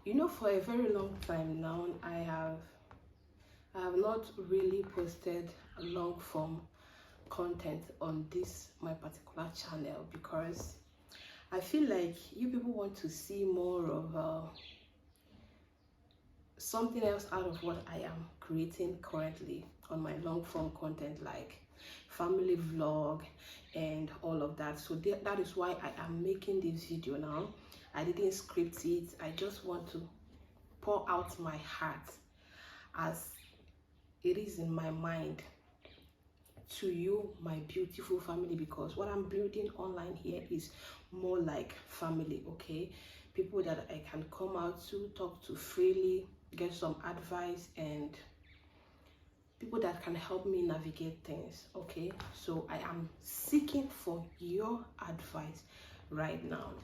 You know, for a very long time now, I have not really posted long form content on this my particular channel because I feel like you people want to see more of something else out of what I am creating currently on my long form content, like family vlog and all of that. So that is why I am making this video now. I didn't script it. I just want to pour out my heart as it is in my mind to you, my beautiful family, because what I'm building online here is more like family. Okay, people that I can come out to, talk to freely, get some advice, and people that can help me navigate things. Okay, so I am seeking for your advice right now.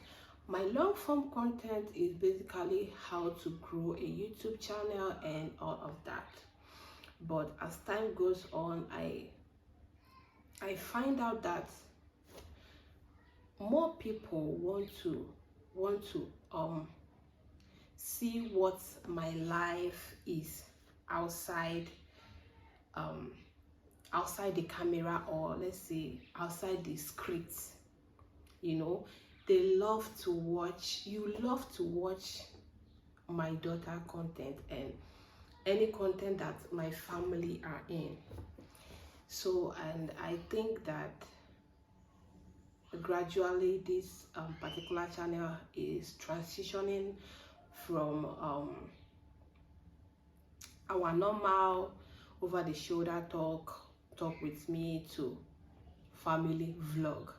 My long form content is basically how to grow a YouTube channel and all of that. But as time goes on, I find out that more people want to see what my life is outside outside the camera, or let's say outside the script. You know, they love to watch, you love to watch my daughter content and any content that my family are in. So, and I think that gradually this particular channel is transitioning from our normal over the shoulder talk with me to family vlog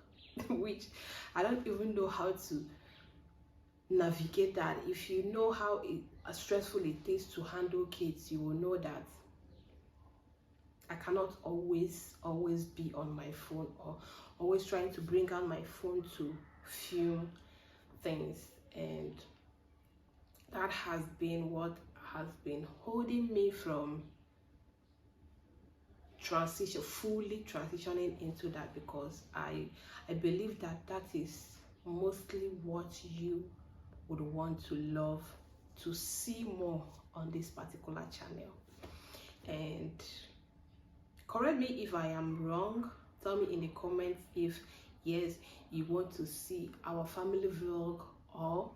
which I don't even know how to navigate that. If you know how stressful it is to handle kids, you will know that I cannot always be on my phone or always trying to bring out my phone to film things, and that has been what has been holding me from fully transitioning into that, because I believe that that is mostly what you would want to love to see more on this particular channel. And correct me if I am wrong. Tell me in the comments if yes, you want to see our family vlog, or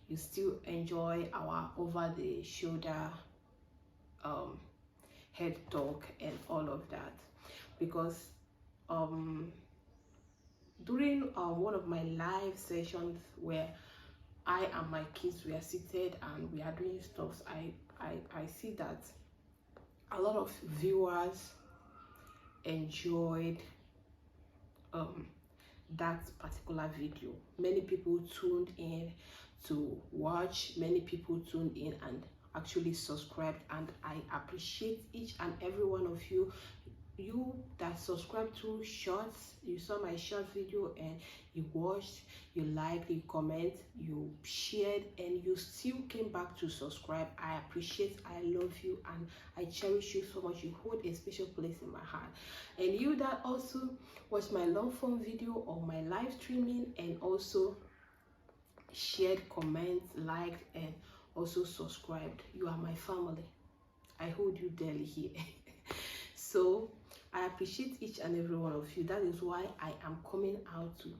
you still enjoy our over the shoulder head talk and all of that. Because during one of my live sessions where I and my kids were seated and we are doing stuff, I see that a lot of viewers enjoyed that particular video. Many people tuned in to watch, many people tuned in and actually subscribed, and I appreciate each and every one of you that subscribed to shorts. You saw my short video and you watched, you liked, you comment, you shared, and you still came back to subscribe. I appreciate, I love you, and I cherish you so much. You hold a special place in my heart. And you that also watched my long form video or my live streaming and also shared, comments, liked, and also subscribed, you are my family. I hold you dearly here. So I appreciate each and every one of you. That is why I am coming out to,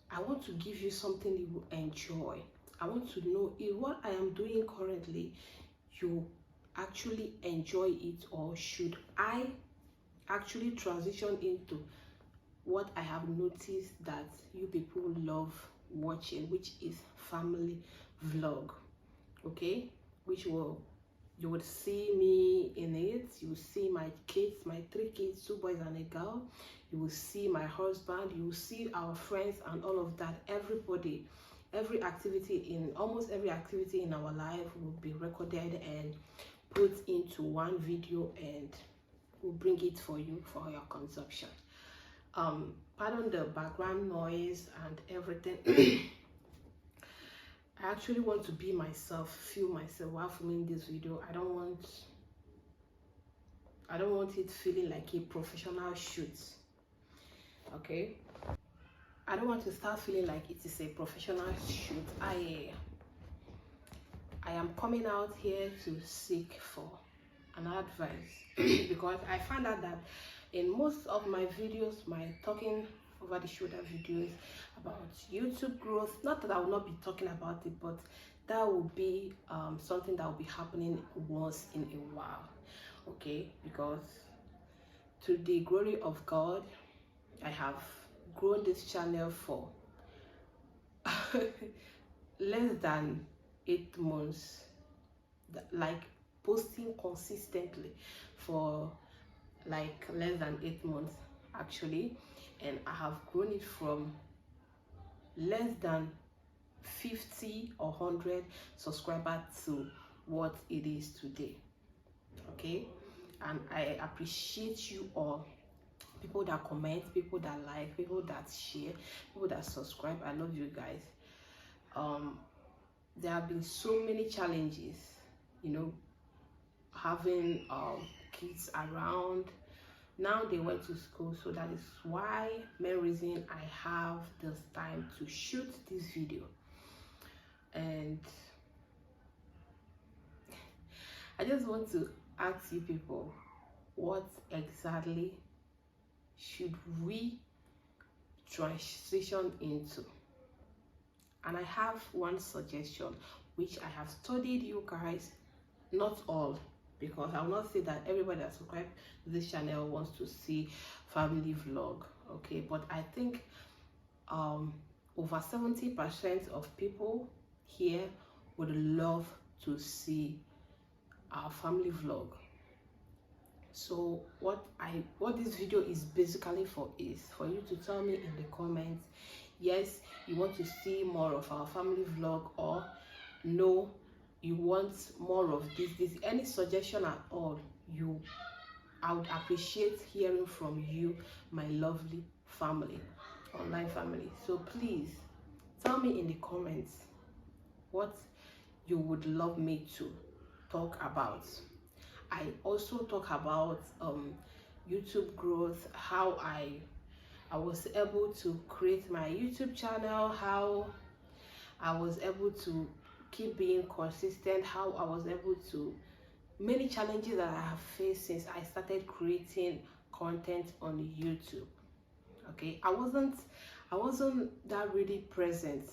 I want to give you something you will enjoy. I want to know if what I am doing currently, you actually enjoy it, or should I actually transition into what I have noticed that you people love watching, which is family vlog. Okay, which will, you would see me in it. You will see my kids, my 3 kids, 2 boys and a girl. You will see my husband, you will see our friends and all of that. Everybody, every activity, in almost every activity in our life will be recorded and put into one video, and we'll bring it for you for your consumption. Pardon the background noise and everything. I actually want to be myself, feel myself while filming this video. I don't want it feeling like a professional shoot. Okay, I don't want to start feeling like it is a professional shoot. I am coming out here to seek for an advice because I found out that in most of my videos, my talking over the shoulder videos about YouTube growth, not that I will not be talking about it, but that will be something that will be happening once in a while, okay? Because to the glory of God, I have grown this channel for less than 8 months, like posting consistently for like less than 8 months actually, and I have grown it from less than 50 or 100 subscribers to what it is today, okay? And I appreciate you all, people that comment, people that like, people that share, people that subscribe. I love you guys. There have been so many challenges, you know, having kids around. Now they went to school, so that is why main reason I have this time to shoot this video. And I just want to ask you people, what exactly should we transition into? And I have one suggestion which I have studied you guys, not all, because I will not say that everybody that subscribed to this channel wants to see family vlog, okay? But I think over 70% of people here would love to see our family vlog. So what this video is basically for is for you to tell me in the comments, yes, you want to see more of our family vlog, or no, you want more of this, any suggestion at all. I would appreciate hearing from you, my lovely family, online family. So please tell me in the comments what you would love me to talk about. I also talk about YouTube growth, how I was able to create my YouTube channel, how I was able to keep being consistent, how I was able to, many challenges that I have faced since I started creating content on YouTube. Okay, I wasn't that really present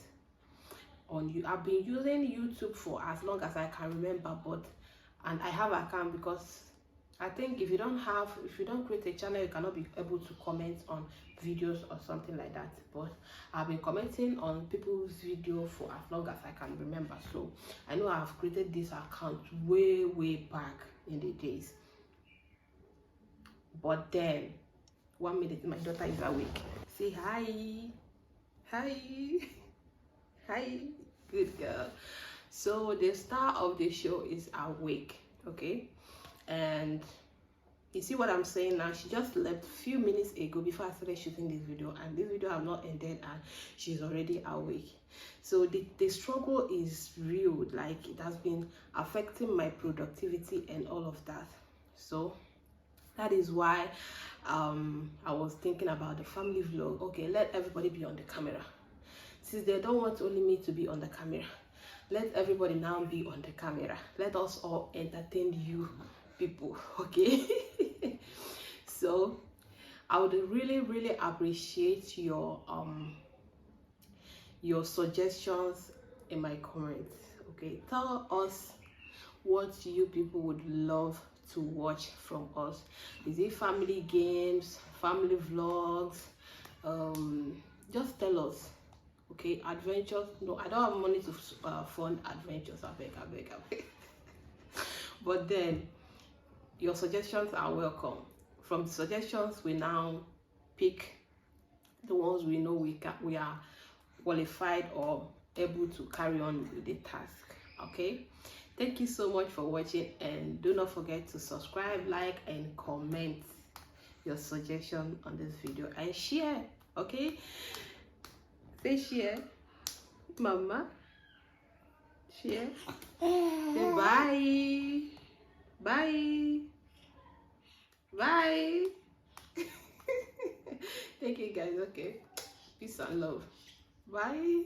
on you. I've been using YouTube for as long as I can remember, and I have an account because I think if you don't create a channel, you cannot be able to comment on videos or something like that. But I've been commenting on people's video for as long as I can remember. So I know I've created this account way back in the days. But then 1 minute, my daughter is awake. Say hi. Hi, good girl. So the star of the show is awake, okay? And you see what I'm saying now? She just left a few minutes ago before I started shooting this video, and this video have not ended and she's already awake. So the struggle is real, like it has been affecting my productivity and all of that. So that is why I was thinking about the family vlog. Okay, let everybody be on the camera. Since they don't want only me to be on the camera, let everybody now be on the camera. Let us all entertain you people, okay? So I would really appreciate your suggestions in my comments, okay? Tell us what you people would love to watch from us. Is it family games, family vlogs? Just tell us. Okay, adventures. No, I don't have money to fund adventures. I beg. But then your suggestions are welcome. From the suggestions, we now pick the ones we know we are qualified or able to carry on with the task. Okay, thank you so much for watching, and do not forget to subscribe, like, and comment your suggestion on this video and share. Okay, say share, mama, share. Say bye. Thank you guys. Okay, peace and love. Bye.